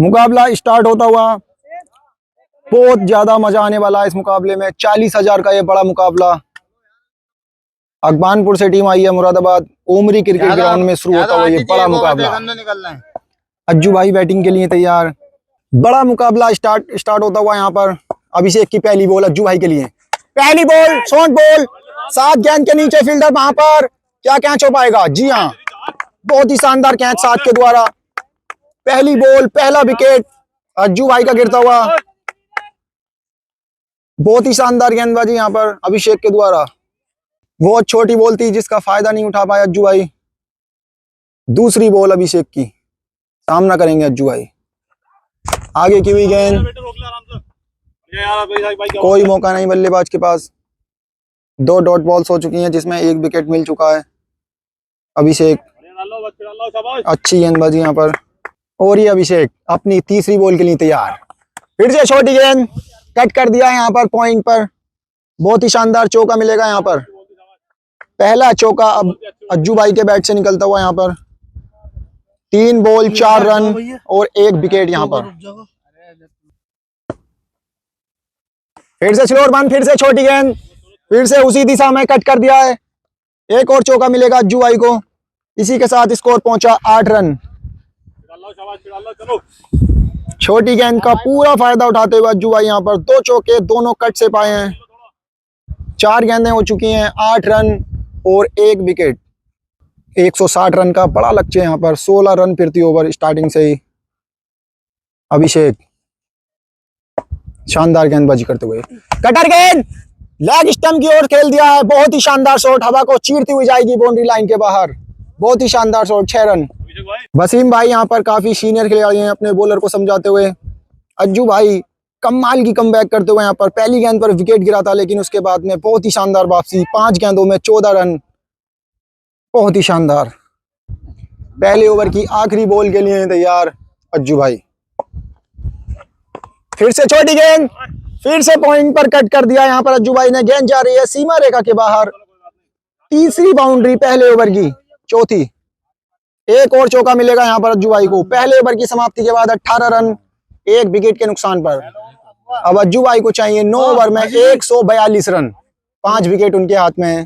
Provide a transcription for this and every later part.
मुकाबला स्टार्ट होता हुआ। बहुत ज्यादा मजा आने वाला है इस मुकाबले में। 40,000 का ये बड़ा मुकाबला। अकबानपुर से टीम आई है मुरादाबाद। ओमरी क्रिकेट ग्राउंड में शुरू होता हुआ ये बड़ा मुकाबला। अज्जू भाई बैटिंग के लिए तैयार। बड़ा मुकाबला स्टार्ट होता हुआ यहाँ पर। अभिषेक की पहली बॉल अज्जू भाई के लिए। पहली बॉल शॉर्ट बॉल, 7 गेंद के नीचे फील्डर वहां पर। क्या कैच हो पाएगा? जी हाँ, बहुत ही शानदार कैच 7 के द्वारा। पहली बॉल, पहला विकेट अज्जू भाई का गिरता हुआ। बहुत ही शानदार गेंदबाजी यहाँ पर अभिषेक के द्वारा। बहुत छोटी बॉल थी जिसका फायदा नहीं उठा पाया अज्जू भाई। दूसरी बॉल अभिषेक की, सामना करेंगे अज्जू भाई। आगे की हुई गेंद, कोई मौका नहीं बल्लेबाज के पास। 2 डॉट बॉल्स हो चुकी हैं जिसमें 1 विकेट मिल चुका है। अभिषेक अच्छी गेंदबाजी यहाँ पर। और ये अभिषेक अपनी तीसरी बॉल के लिए तैयार। फिर से छोटी गेंद, कट कर दिया यहाँ पर पॉइंट पर। बहुत ही शानदार चौका मिलेगा यहाँ पर। पहला चौका अब अज्जू भाई के बैट से निकलता हुआ यहाँ पर। 3 बॉल 4 रन और 1 विकेट यहाँ पर। फिर से स्लोअर वन, फिर से छोटी गेंद, फिर से उसी दिशा में कट कर दिया है। एक और चौका मिलेगा अज्जू भाई को। इसी के साथ स्कोर पहुंचा 8 रन। छोटी गेंद का पूरा फायदा उठाते हुए अज्जू भाई यहाँ पर 2 चौके दोनों कट से पाए हैं। 4 गेंदें हो चुकी हैं, 8 रन और 1 विकेट। 160 रन का बड़ा लक्ष्य यहाँ पर। 16 रन प्रति ओवर स्टार्टिंग से ही। अभिषेक शानदार गेंदबाजी करते हुए। कटर गेंद लेग स्टंप की ओर खेल दिया है। बहुत ही शानदार शॉट, हवा को चीरती हुई जाएगी बाउंड्री लाइन के बाहर। बहुत ही शानदार शॉट, 6 रन। वसीम भाई यहाँ पर काफी सीनियर खिलाड़ी हैं अपने बॉलर को समझाते हुए। अज्जू भाई कमाल की कमबैक करते हुए यहाँ पर। पहली गेंद पर विकेट गिरा था लेकिन उसके बाद में बहुत ही शानदार वापसी। 5 गेंदों में 14 रन, बहुत ही शानदार। पहले ओवर की आखिरी बॉल के लिए तैयार अज्जू भाई। फिर से छोटी गेंद, फिर से पॉइंट पर कट कर दिया यहाँ पर अज्जू भाई ने। गेंद जा रही है सीमा रेखा के बाहर। तीसरी बाउंड्री पहले ओवर की, चौथी। एक और चौका मिलेगा यहाँ पर अज्जू भाई को। पहले ओवर की समाप्ति के बाद 18 रन 1 विकेट के नुकसान पर। अब अज्जू भाई को चाहिए 9 ओवर में 142 रन। 5 विकेट उनके हाथ में है।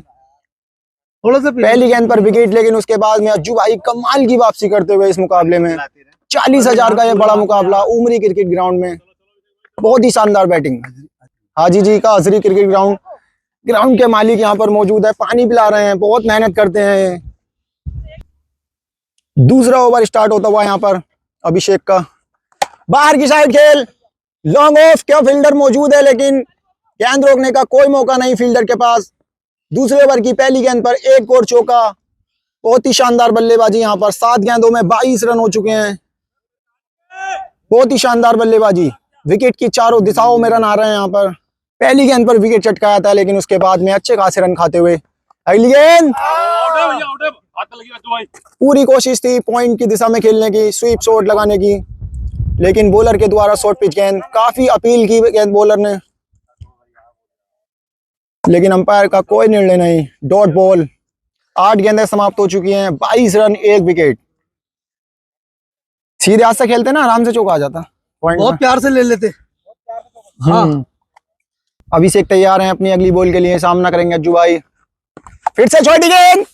पहली गेंद पर विकेट, लेकिन उसके बाद में अज्जू भाई कमाल की वापसी करते हुए इस मुकाबले में। 40,000 का यह बड़ा मुकाबला उमरी क्रिकेट ग्राउंड में। बहुत ही शानदार बैटिंग। हाजी जी का हजरी क्रिकेट ग्राउंड के मालिक यहाँ पर मौजूद है। पानी पिला रहे हैं, बहुत मेहनत करते हैं। दूसरा ओवर स्टार्ट होता हुआ यहाँ पर अभिषेक का। बाहर की साइड खेल, लॉन्ग ऑफ। क्या फील्डर मौजूद है लेकिन गेंद रोकने का कोई मौका नहीं फील्डर के पास। दूसरे ओवर की पहली गेंद पर एक और चौका। बहुत ही शानदार बल्लेबाजी यहाँ पर। 7 गेंदों में 22 रन हो चुके हैं। बहुत ही शानदार बल्लेबाजी। विकेट की चारों दिशाओं में रन आ रहे हैं यहाँ पर। पहली गेंद पर विकेट चटकाया था लेकिन उसके बाद में अच्छे खासे रन खाते हुए। अगली गेंद, पूरी कोशिश थी पॉइंट की दिशा में खेलने की, स्वीप शॉट लगाने की, लेकिन बॉलर के द्वारा शॉर्ट पिच गेंद। काफी अपील की गेंद बॉलर ने, लेकिन अंपायर का कोई निर्णय नहीं। Dot ball. 8 गेंदें समाप्त हो चुकी हैं। 22 रन 1 विकेट। सीधे हाथ से खेलते ना, आराम से चौका आ जाता। बहुत प्यार से ले लेते। हाँ। अभिषेक तैयार हैं अपनी अगली बॉल के लिए। सामना करेंगे अज्जू भाई। फिर से छोटी गेंद,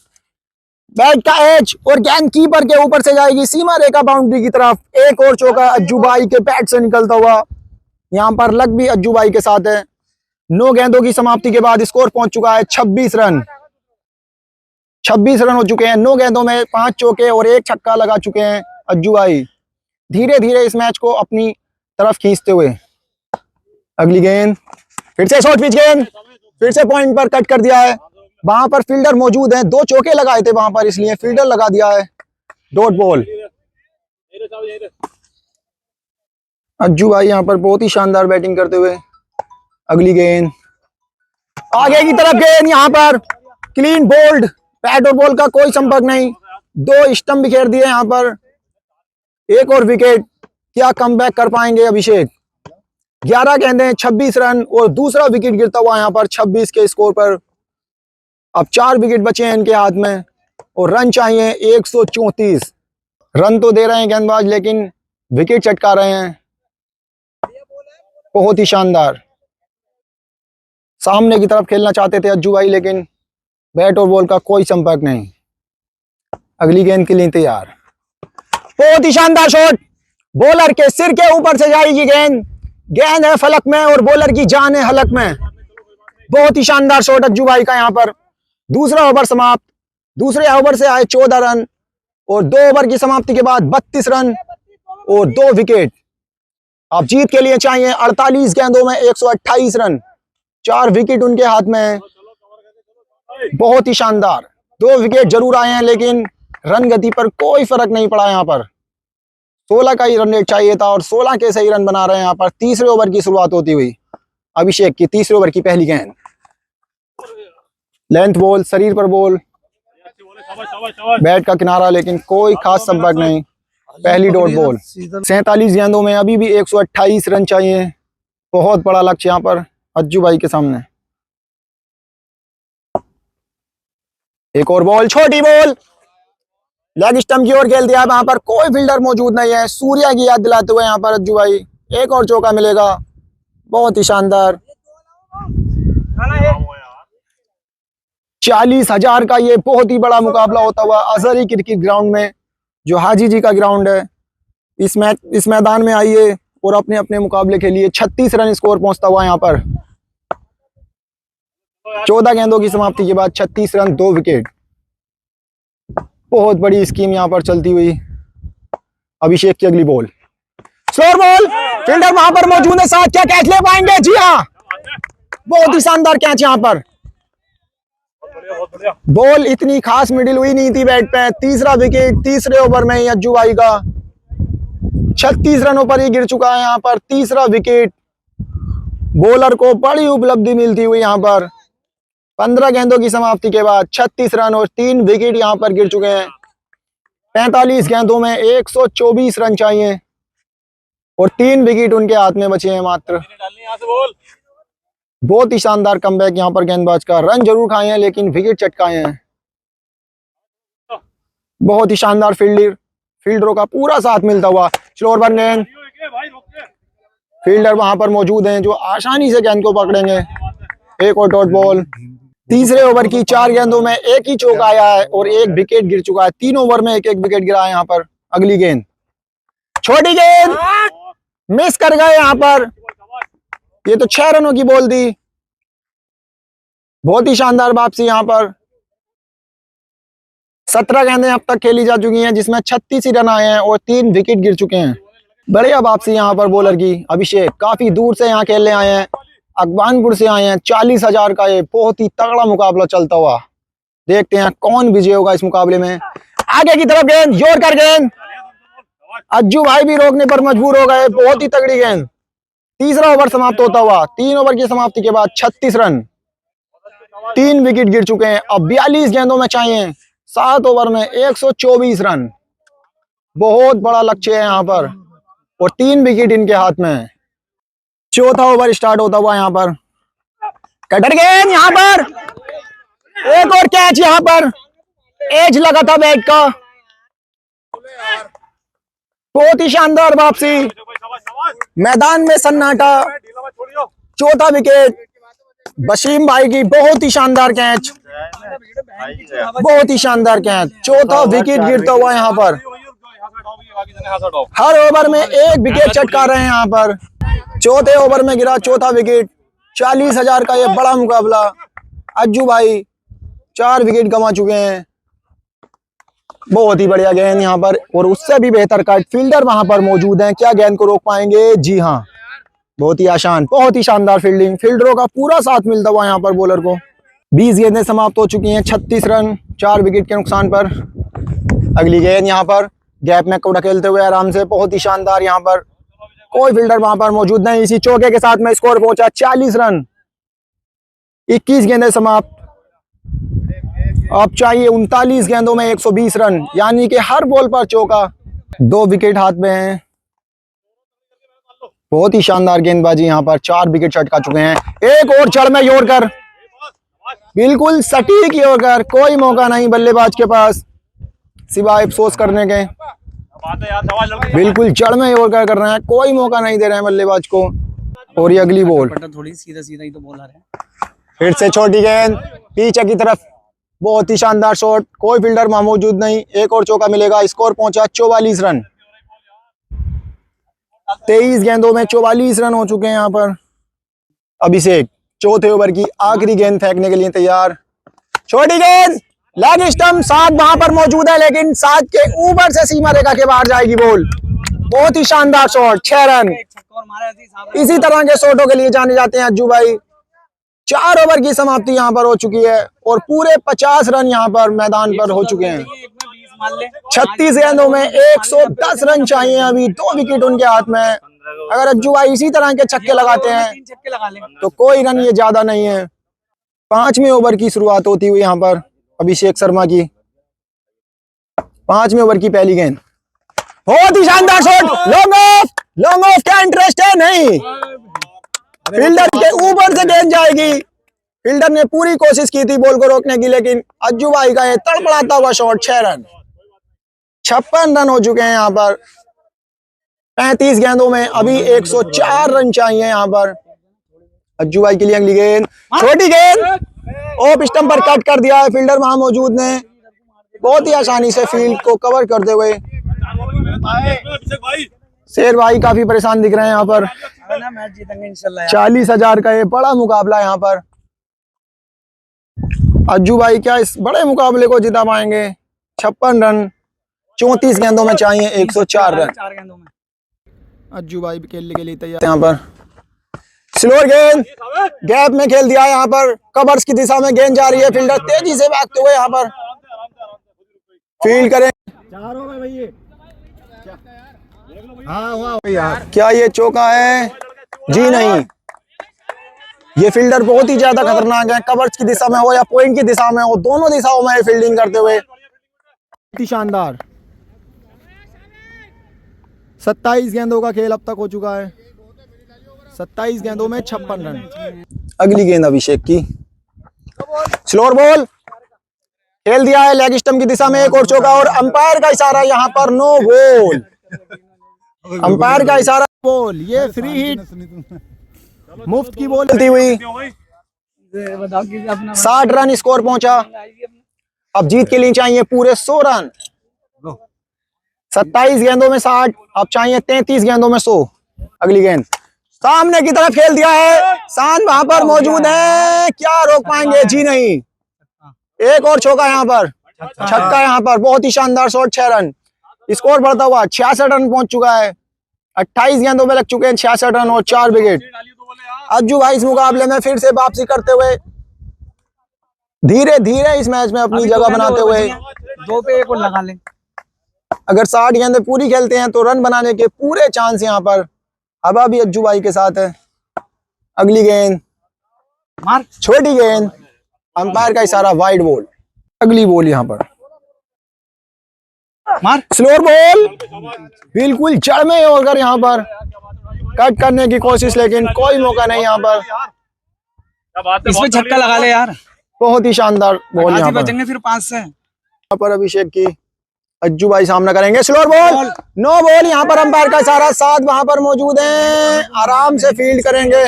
बैट का एज और गेंद कीपर के ऊपर से जाएगी सीमा रेखा बाउंड्री की तरफ। एक और चौका अज्जू भाई के बैट से निकलता हुआ। यहाँ पर लक भी अज्जू भाई के साथ है। 9 गेंदों की समाप्ति के बाद स्कोर पहुंच चुका है 26 रन। 26 रन हो चुके हैं। 9 गेंदों में 5 चौके और 1 छक्का लगा चुके हैं अज्जू भाई। धीरे धीरे इस मैच को अपनी तरफ खींचते हुए। अगली गेंद, फिर से शॉर्ट पिच गेंद, फिर से पॉइंट पर कट कर दिया है। वहां पर फील्डर मौजूद हैं। 2 चौके लगाए थे वहां पर, इसलिए फील्डर लगा दिया है। Dot ball. अज्जू भाई यहाँ पर बहुत ही शानदार बैटिंग करते हुए। अगली गेंद, आगे की तरफ गेंद, यहाँ पर क्लीन बोल्ड। बैट और बॉल का कोई संपर्क नहीं। 2 स्टंप बिखेर दिए यहाँ पर। 1 और विकेट। क्या कमबैक कर पाएंगे अभिषेक? 11 गेंदें 26 रन और दूसरा विकेट गिरता हुआ यहाँ पर 26 के स्कोर पर। अब 4 विकेट बचे हैं इनके हाथ में और रन चाहिए 134। रन तो दे रहे हैं गेंदबाज, लेकिन विकेट चटका रहे हैं, बहुत ही शानदार। सामने की तरफ खेलना चाहते थे अज्जू भाई, लेकिन बैट और बॉल का कोई संपर्क नहीं। अगली गेंद के लिए तैयार, बहुत ही शानदार शॉट, बॉलर के सिर के ऊपर से जाएगी गेंद। गेंद है फलक में और बॉलर की जान है हलक में। बहुत ही शानदार शॉट अज्जू भाई का। यहाँ पर दूसरा ओवर समाप्त। दूसरे ओवर से आए 14 रन और 2 ओवर की समाप्ति के बाद 32 रन और 2 विकेट। आप जीत के लिए चाहिए 48 गेंदों में 128 रन, 4 विकेट उनके हाथ में है। बहुत ही शानदार। 2 विकेट जरूर आए हैं, लेकिन रन गति पर कोई फर्क नहीं पड़ा। यहाँ पर 16 का ही रन रेट चाहिए था और 16 के सही रन बना रहे हैं। यहाँ पर तीसरे ओवर की शुरुआत होती हुई अभिषेक की तीसरे ओवर की पहली गेंद, लेंथ बॉल, शरीर पर बॉल, बैट का किनारा, लेकिन कोई खास संपर्क नहीं। पहली डॉट बॉल। 47 गेंदों में अभी भी 128 रन चाहिए। बहुत बड़ा लक्ष्य यहाँ पर अज्जू भाई के सामने। एक और बॉल, छोटी बॉल, लेग स्टंप की ओर खेल दिया। यहाँ पर कोई फील्डर मौजूद नहीं है। सूर्या की याद दिलाते हुए यहाँ पर अज्जू भाई, एक और चौका मिलेगा। बहुत ही शानदार। 40,000 का ये बहुत ही बड़ा मुकाबला होता हुआ अजहरी क्रिकेट ग्राउंड में, जो हाजी जी का ग्राउंड है। इस मैदान में आइए और अपने अपने मुकाबले के लिए 36 रन स्कोर पहुंचता हुआ यहाँ पर 14 गेंदों की समाप्ति के बाद 36 रन, 2 विकेट। बहुत बड़ी स्कीम यहाँ पर चलती हुई। अभिषेक की अगली बॉल, स्लोअर बॉल, फील्डर वहां पर मौजूद है साथ, क्या कैच ले पाएंगे? जी हाँ, बहुत ही शानदार कैच यहाँ पर। बॉल इतनी खास मिडिल हुई नहीं थी बैट पे। तीसरा विकेट तीसरे ओवर में ही अज्जू भाई का 36 रनों पर ही गिर चुका है। यहाँ पर तीसरा विकेट, बॉलर को बड़ी उपलब्धि मिलती हुई यहाँ पर 15 गेंदों की समाप्ति के बाद 36 रन और 3 विकेट यहाँ पर गिर चुके हैं। 45 गेंदों में 124 रन चाहिए और 3 विकेट उनके हाथ में बचे हैं मात्र। बहुत ही शानदार कमबैक यहाँ पर गेंदबाज का। रन जरूर खाए हैं, लेकिन विकेट चटकाए हैं। बहुत ही शानदार फील्डरों का पूरा साथ मिलता हुआ स्लोअर पर गेंद। फील्डर वहां पर मौजूद हैं जो आसानी से गेंद को पकड़ेंगे। एक और डॉट बॉल। तीसरे ओवर की 4 गेंदों में एक ही चौका आया है और 1 विकेट गिर चुका है। 3 ओवर में 1-1 विकेट गिरा है यहाँ पर। अगली गेंद, छोटी गेंद, मिस कर गए यहाँ पर। ये तो 6 रनों की बॉल थी। बहुत ही शानदार वापसी यहाँ पर। 17 गेंदें अब तक खेली जा चुकी हैं, जिसमें 36 ही रन आए हैं और 3 विकेट गिर चुके हैं। बढ़िया वापसी यहाँ पर बॉलर की। अभिषेक काफी दूर से यहाँ खेलने आए हैं, अकबानपुर से आए हैं। 40,000 का ये बहुत ही तगड़ा मुकाबला चलता हुआ। देखते हैं कौन विजय होगा इस मुकाबले में। आगे की तरफ गेंद, यॉर्कर गेंद, अज्जू भाई भी रोकने पर मजबूर हो गए। बहुत ही तगड़ी गेंद। तीसरा ओवर समाप्त होता हुआ 3 ओवर की समाप्ति के बाद 36 रन, 3 विकेट गिर चुके हैं। अब 42 गेंदों में चाहिए 7 ओवर में 124 रन। बहुत बड़ा लक्ष्य है यहाँ पर और 3 विकेट इनके हाथ में है। चौथा ओवर स्टार्ट होता हुआ यहाँ पर। कटर गेंद, यहाँ पर एक और कैच। यहाँ पर एज लगा था बैट का। बहुत ही शानदार वापसी। मैदान में सन्नाटा। चौथा विकेट बशीम भाई की। बहुत ही शानदार कैच, बहुत ही शानदार कैच। चौथा विकेट गिरता हुआ यहाँ पर। हर ओवर में 1 विकेट चटका रहे हैं यहाँ पर। चौथे ओवर में गिरा चौथा विकेट। 40,000 का ये बड़ा मुकाबला। अज्जू भाई 4 विकेट गंवा चुके हैं। बहुत ही बढ़िया गेंद यहाँ पर और उससे भी बेहतर कट। फील्डर वहां पर मौजूद हैं, क्या गेंद को रोक पाएंगे? जी हाँ, बहुत ही आसान, बहुत ही शानदार फील्डिंग। फील्डरों का पूरा साथ मिलता हुआ यहाँ पर बॉलर को। 20 गेंदें समाप्त हो चुकी हैं, 36 रन, 4 विकेट के नुकसान पर। अगली गेंद यहाँ पर गैप में को ढकेलते हुए आराम से। बहुत ही शानदार। यहाँ पर कोई फील्डर वहां पर मौजूद नहीं। इसी चौके के साथ में स्कोर पहुंचा 40 रन। 21 गेंदें समाप्त। अब चाहिए 39 गेंदों में 120 रन, यानी कि हर बॉल पर चौका। 2 विकेट हाथ में हैं। बहुत ही शानदार गेंदबाजी यहाँ पर। 4 विकेट चटका चुके हैं। एक और चढ़ में यॉर्कर, बिल्कुल सटीक यॉर्कर। कोई मौका नहीं बल्लेबाज के पास सिवाय अफसोस करने के। बिल्कुल जड़ में ओवर कर रहे हैं, कोई मौका नहीं दे रहे हैं बल्लेबाज को। और ये अगली बॉल, थोड़ी सीधा सीधा ही तो बॉल आ रहा है। फिर से छोटी गेंद पीछे की तरफ, बहुत ही शानदार शॉट, कोई फील्डर वहां मौजूद नहीं। एक और चौका मिलेगा, स्कोर पहुंचा 44 रन। 23 गेंदों में 44 रन हो चुके हैं यहाँ पर। अभिषेक चौथे ओवर की आखिरी गेंद फेंकने के लिए तैयार। छोटी गेंद, लेग स्टंप, साथ वहां पर मौजूद है लेकिन साथ के ऊपर से सीमा रेखा के बाहर जाएगी बॉल। बहुत ही शानदार शॉट, 6 रन। इसी तरह के शॉटों के लिए जाने जाते हैं अज्जू भाई। 4 ओवर की समाप्ति यहाँ पर हो चुकी है और पूरे 50 रन यहाँ पर मैदान पर हो चुके हैं। 36 गेंदों में 110 रन चाहिए, अभी 2 विकेट उनके हाथ में। अगर अज्जू भाई इसी तरह के छक्के लगाते हैं तो कोई रन ये ज्यादा नहीं है। 5वें ओवर की शुरुआत होती हुई यहाँ पर अभिषेक शर्मा की। 5वें ओवर की पहली गेंद, बहुत ही शानदार शॉट, लॉन्ग ऑफ क्या इंटरेस्ट है? नहीं, फील्डर के ऊपर से गेंद जाएगी। फील्डर ने पूरी कोशिश की थी बॉल को रोकने की, लेकिन अज्जू भाई का ये तड़पड़ाता हुआ शॉट, 6 रन। 56 रन हो चुके हैं यहाँ पर। 35 गेंदों में अभी 104 रन चाहिए यहाँ पर अज्जू भाई के लिए। अगली गेंद, छोटी गेंद, ऑफ स्टंप पर कट कर दिया है फील्डर वहां मौजूद ने, बहुत ही आसानी से फील्ड को कवर करते हुए। शेर भाई काफी परेशान दिख रहे हैं यहाँ पर। मैच जीतेंगे इंशाल्लाह। 40,000 का ये बड़ा मुकाबला यहाँ पर। अज्जू भाई क्या इस बड़े मुकाबले को जिता पाएंगे? 56 रन 34 गेंदों में चाहिए 104 रन। अज्जू भाई खेलने के लिए तैयार यहाँ पर। स्लोअर गेंद, गैप में खेल दिया यहाँ पर, कवर्स की दिशा में गेंद जा रही है, फील्डर तेजी से भागते हुए यहाँ पर फील्ड करें। क्या ये चौका है? जी नहीं, ये फील्डर बहुत ही ज्यादा खतरनाक है। कवर्स की दिशा में हो या पॉइंट की दिशा में हो, दोनों दिशाओं में फील्डिंग करते हुए शानदार। 27 गेंदों का खेल अब तक हो चुका है, 27 गेंदों में 56 रन। अगली गेंद अभिषेक की, स्लोअर बॉल खेल दिया है लेग स्टंप की दिशा में, एक और चौका और अंपायर का इशारा यहाँ पर नो बॉल। अंपायर का इशारा बॉल, ये फ्री हिट मुफ्त की बॉल चलती हुई। 60 रन स्कोर पहुंचा। अब जीत के लिए चाहिए पूरे 100 रन। 27 गेंदों में 60, अब चाहिए 33 गेंदों में 100। अगली गेंद सामने की तरफ खेल दिया है, शान वहां पर मौजूद है, क्या रोक पाएंगे? जी नहीं, एक और चौका यहाँ पर, छक्का यहाँ पर, बहुत ही शानदार शॉट, 6 रन। स्कोर बढ़ता हुआ 66 रन पहुंच चुका है। 28 गेंदों में लग चुके हैं 66 रन और 4 विकेट। अज्जू भाई इस मुकाबले में फिर से वापसी करते हुए, धीरे धीरे इस मैच में अपनी जगह बनाते हुए 2 पे 1 और लगा लें। अगर 60 गेंदें पूरी खेलते हैं तो रन बनाने के पूरे चांस यहाँ पर हवा भी अज्जू भाई के साथ है। अगली गेंद, छोटी गेंद, अंपायर का इशारा वाइड बॉल। अगली बॉल यहाँ पर स्लोअर बॉल, बिल्कुल जड़ में होकर यहाँ पर कट करने की कोशिश, लेकिन कोई मौका नहीं यहाँ पर। इसमें छक्का लगा ले यार, बहुत ही शानदार बॉल यहाँ पर। बचेंगे फिर 5 से। यहाँ पर अभिषेक की, अज्जू भाई सामना करेंगे, स्लोअर बॉल, नो बॉल। यहाँ पर अंपायर का इशारा, साथ वहां पर मौजूद हैं, आराम से फील्ड करेंगे।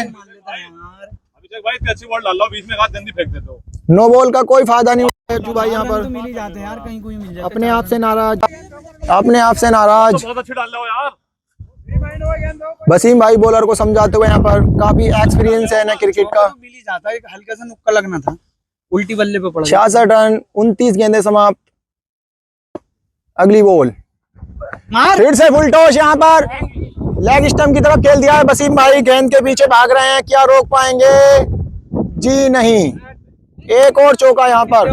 नो बॉल का कोई फायदा नहीं है अज्जू भाई यहाँ पर। मिल ही जाते हैं यार, कहीं कोई मिल जाता। अपने आप से नाराज, अपने आप से नाराज। वसीम भाई बॉलर को समझाते हुए यहाँ पर, काफी एक्सपीरियंस है ना क्रिकेट का। मिल ही जाता है, हल्का सा नुक्का लगना था, उल्टी बल्ले पे पड़ा। 66 रन 29 गेंदें समाप्त। अगली बॉल, फिर से फुल टॉस यहाँ पर, लेग स्टंप की तरफ खेल दिया है वसीम भाई, गेंद के पीछे भाग रहे हैं, क्या रोक पाएंगे? जी नहीं, एक और चौका यहाँ पर।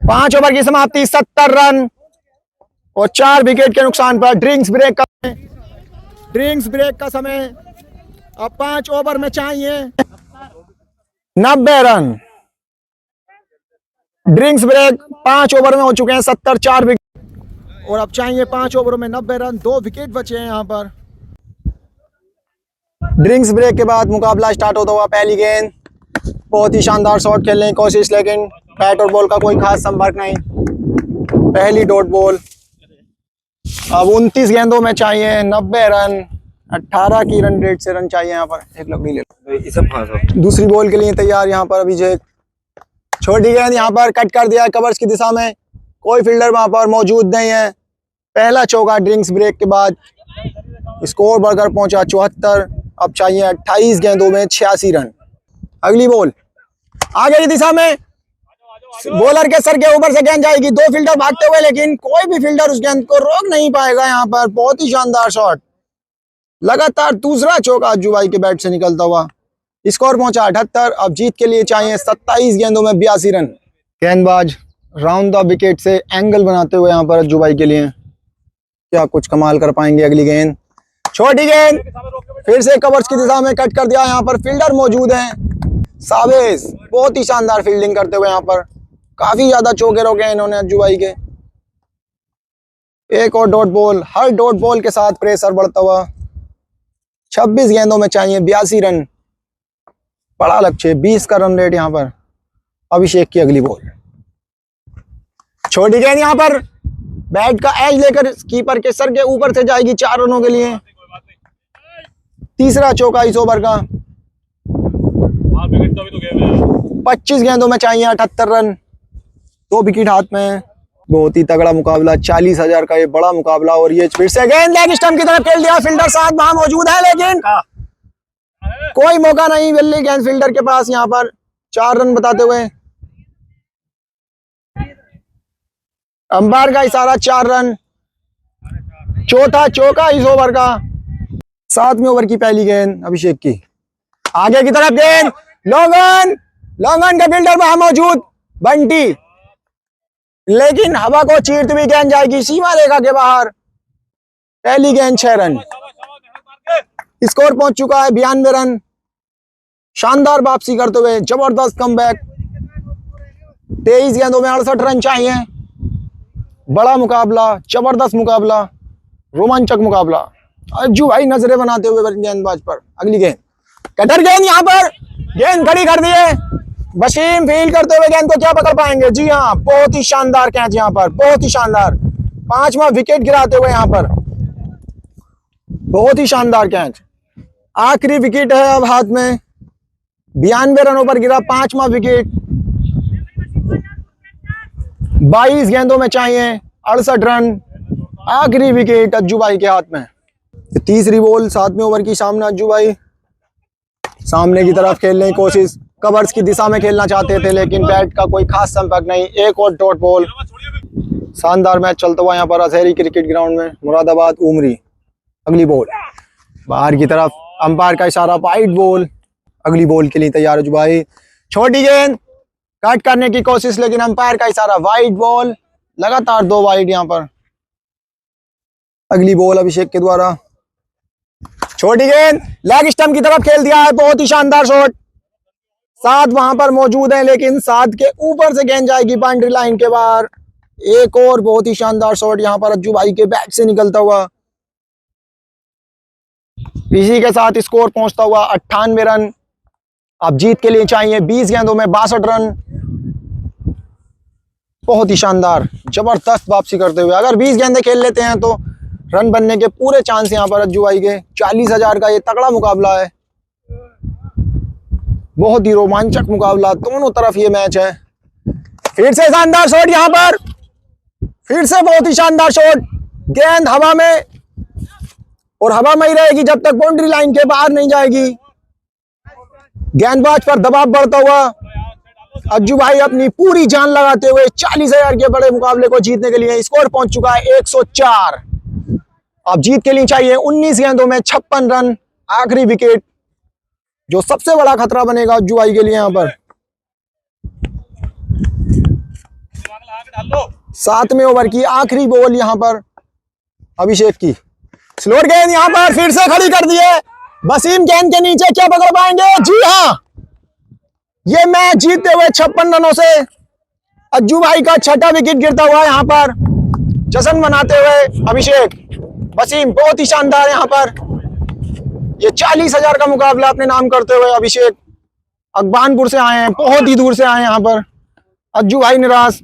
5 ओवर की समाप्ति, 70 रन और 4 विकेट के नुकसान पर। ड्रिंक्स ब्रेक का समय। अब 5 ओवर में चाहिए 90 रन। ड्रिंक्स ब्रेक 5 ओवर में हो चुके हैं 70, 4 विकेट और अब चाहिए 5 ओवरों में 90 रन। 2 विकेट बचे हैं यहाँ पर। ड्रिंक्स ब्रेक के बाद मुकाबला स्टार्ट होता हुआ। पहली गेंद, बहुत ही शानदार शॉट खेलने की कोशिश, लेकिन बैट और बॉल का कोई खास संपर्क नहीं। पहली डॉट बॉल, अब 29 गेंदों में चाहिए 90 रन, 18 की रन रेट से रन चाहिए यहाँ पर। एक लकड़ी ले लो। दूसरी बॉल के लिए तैयार यहाँ पर अभिषेक। छोटी गेंद यहाँ पर कट कर दिया है कवर्स की दिशा में, कोई फील्डर वहां पर मौजूद नहीं है। पहला चौका ड्रिंक्स ब्रेक के बाद। स्कोर बढ़कर पहुंचा 74। अब चाहिए 28 गेंदों में 86 रन। अगली बॉल आगे की दिशा में, बॉलर के सर के ऊपर से गेंद जाएगी, दो फील्डर भागते हुए, लेकिन कोई भी फील्डर उस गेंद को रोक नहीं पाएगा। यहाँ पर बहुत ही शानदार शॉट, लगातार दूसरा चौका अज्जू भाई के बैट से निकलता हुआ। स्कोर पहुंचा 78। अब जीत के लिए चाहिए 27 गेंदों में 82 रन। गेंदबाज राउंड द विकेट से एंगल बनाते हुए यहाँ पर अज्जू भाई के लिए क्या कुछ कमाल कर पाएंगे। अगली गेंद छोटी गेंद, फिर से कवर्स की दिशा में कट कर दिया। यहाँ पर फील्डर मौजूद हैं। सावेज बहुत ही शानदार फील्डिंग करते हुए यहाँ पर काफी ज्यादा चौके रोके इन्होंने अज्जू भाई के। एक और डॉट बॉल, हर डॉट बॉल के साथ प्रेशर बढ़ता हुआ। 26 गेंदों में चाहिए 82 रन। बड़ा लक्ष्य 20 का रन रेट यहाँ पर। अभिषेक की अगली बॉल, छोटी गेंद यहाँ पर बैट का एज लेकर कीपर के सर के ऊपर से जाएगी 4 रनों के लिए। तीसरा चौका इस ओवर का। 25 गेंदों में चाहिए 78 रन। 2 विकेट हाथ में। बहुत ही तगड़ा मुकाबला, 40,000 का ये बड़ा मुकाबला। और ये फिर से गेंद लेग स्टंप की तरफ खेल दिया। फील्डर साथ वहां मौजूद है, लेकिन कोई मौका नहीं। बिल्ली गेंद फील्डर के पास यहाँ पर 4 रन बताते हुए। अंपायर का इशारा 4 रन। चौथा चौका इस ओवर का। 7वें ओवर की पहली गेंद अभिषेक की। आगे की तरफ गेंद, लोगन का फील्डर वहां मौजूद, बंटी, लेकिन हवा को चीरती हुई गेंद जाएगी सीमा रेखा के बाहर। पहली गेंद 6 रन। स्कोर पहुंच चुका है 92 रन। शानदार वापसी करते हुए जबरदस्त कमबैक। 23 गेंदों में 68 रन चाहिए। बड़ा मुकाबला, जबरदस्त मुकाबला, रोमांचक मुकाबला। अज्जू भाई नजरें बनाते हुए गेंदबाज पर। अगली गेंद कटर गेंद, यहाँ पर गेंद खड़ी कर दी है। वसीम फील्ड करते हुए गेंद को क्या पकड़ पाएंगे? जी हाँ, बहुत ही शानदार कैच यहाँ पर, बहुत ही शानदार। 5वां विकेट गिराते हुए यहाँ पर बहुत ही शानदार कैच। आखिरी विकेट है अब हाथ में। 92 रनों पर गिरा 5वां विकेट। 22 गेंदों में चाहिए 68 रन। आखिरी विकेट अज्जू भाई के हाथ में। तीसरी बॉल 7वें ओवर की। सामने अज्जू भाई सामने की तरफ खेलने की कोशिश, कवर्स की दिशा में खेलना चाहते थे, लेकिन बैट का कोई खास संपर्क नहीं। एक और डॉट बॉल। शानदार मैच चलता हुआ यहाँ पर अजहरी क्रिकेट ग्राउंड में, मुरादाबाद उमरी। अगली बॉल बाहर की तरफ, अंपायर का इशारा, वाइड बॉल। अगली बॉल के लिए तैयार अज्जू भाई। छोटी गेंद कट करने की कोशिश, लेकिन अंपायर का इशारा, वाइड बॉल। लगातार 2 वाइड यहाँ पर। अगली बॉल अभिषेक के द्वारा। छोटी गेंद लेग स्टंप की तरफ खेल दिया है। बहुत ही शानदार शॉट। 7 वहां पर मौजूद है, लेकिन 7 के ऊपर से गेंद जाएगी बाउंड्री लाइन के बाहर। एक और बहुत ही शानदार शॉट यहाँ पर अज्जू भाई के बैट से निकलता हुआ। इसी के साथ स्कोर पहुंचता हुआ 98 रन। अब जीत के लिए चाहिए 20 गेंदों में 62 रन। बहुत ही शानदार, जबरदस्त वापसी करते हुए। अगर 20 गेंदें खेल लेते हैं तो रन बनने के पूरे चांस यहाँ पर अज्जू भाई के। 40,000 का ये तगड़ा मुकाबला है। बहुत ही रोमांचक मुकाबला, दोनों तरफ ये मैच है। फिर से शानदार शॉट यहाँ पर, फिर से बहुत ही शानदार शॉट। गेंद हवा में, और हवा में ही रहेगी जब तक बाउंड्री लाइन के बाहर नहीं जाएगी। गेंदबाज पर दबाव बढ़ता हुआ अज्जू भाई अपनी पूरी जान लगाते हुए 40,000 के बड़े मुकाबले को जीतने के लिए। स्कोर पहुंच चुका है 104। अब जीत के लिए चाहिए 19 गेंदों में 56 रन। आखिरी विकेट, जो सबसे बड़ा खतरा बनेगा अज्जू भाई के लिए यहाँ पर। 7वें ओवर की आखिरी बॉल यहाँ पर अभिषेक की। स्लोअर गेंद यहाँ पर फिर से खड़ी कर दी है। वसीम गेंद के नीचे क्या पकड़ पाएंगे? जी हाँ, ये मैच जीतते हुए 56 रनों से अज्जू भाई का 6ठा विकेट गिरता हुआ यहाँ पर जश्न मनाते हुए अभिषेक। वसीम बहुत ही शानदार यहाँ पर ये 40,000 का मुकाबला अपने नाम करते हुए अभिषेक अकबानपुर से आए हैं, बहुत ही दूर से आए हैं यहाँ पर। अज्जू भाई निराश,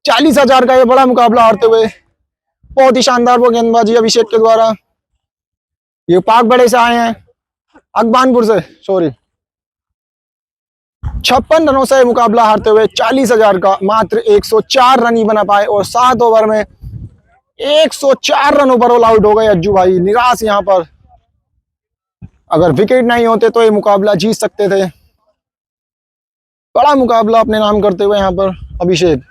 40,000 का ये बड़ा मुकाबला हारते हुए। बहुत ही शानदार वो गेंदबाजी अभिषेक के द्वारा। ये पाक बड़े से आए हैं, अकबानपुर से, सॉरी। 56 रनों से मुकाबला हारते हुए 40,000 का मात्र 104 रन ही बना पाए और 7 ओवर में 104 रनों पर ऑल आउट हो गए अज्जू भाई। निराश यहाँ पर, अगर विकेट नहीं होते तो ये मुकाबला जीत सकते थे। बड़ा मुकाबला अपने नाम करते हुए यहाँ पर अभिषेक।